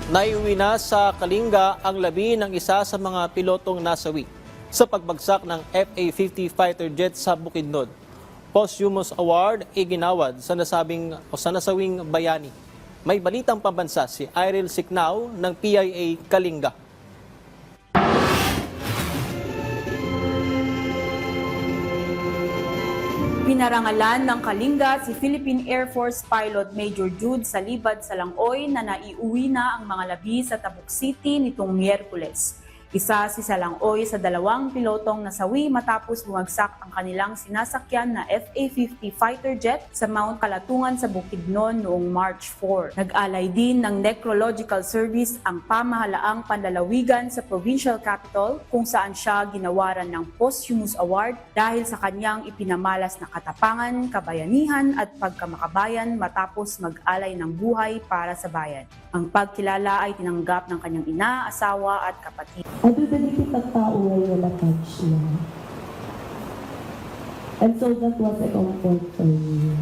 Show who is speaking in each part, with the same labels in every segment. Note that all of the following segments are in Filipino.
Speaker 1: Naiuwi na sa Kalinga ang labi ng isa sa mga pilotong nasawi sa pagbagsak ng FA-50 fighter jet sa Bukidnon. Posthumous award iginawad sa nasawing bayani. May balitang pambansa si Irel Siknao ng PIA Kalinga.
Speaker 2: Pinarangalan ng Kalinga si Philippine Air Force Pilot Major Jude Salibad Salangoy na naiuwi na ang mga labi sa Tabuk City nitong Miyerkules. Isa si Salangoy sa dalawang pilotong nasawi matapos bumagsak ang kanilang sinasakyan na FA-50 fighter jet sa Mount Kalatungan sa Bukidnon noong March 4. Nag-alay din ng necrological service ang pamahalaang panlalawigan sa provincial capital kung saan siya ginawaran ng posthumous award dahil sa kanyang ipinamalas na katapangan, kabayanihan at pagkamakabayan matapos mag-alay ng buhay para sa bayan. Ang pagkilala ay tinanggap ng kanyang ina, asawa at kapatid.
Speaker 3: Everybody kitagtao ngayon na touch niya. And so that was a comfort for me.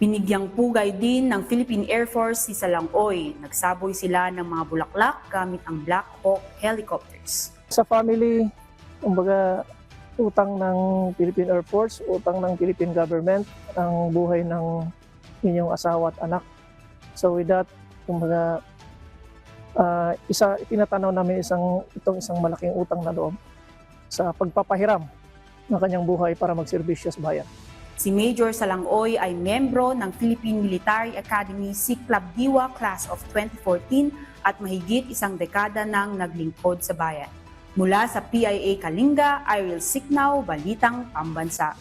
Speaker 2: Binigyang pugay din ng Philippine Air Force si Salangoy. Nagsaboy sila ng mga bulaklak gamit ang Black Hawk helicopters.
Speaker 4: Sa family, kumbaga utang ng Philippine Air Force, utang ng Philippine government, ang buhay ng inyong asawa at anak. So with that, kumbaga itinatanaw namin itong isang malaking utang na loob sa pagpapahiram ng kanyang buhay para magserbisyo sa bayan.
Speaker 2: Si Major Salangoy ay membro ng Philippine Military Academy Siklab Diwa Class of 2014 at mahigit isang dekada nang naglingkod sa bayan. Mula sa PIA Kalinga, Irel Siknao, Balitang Pambansa.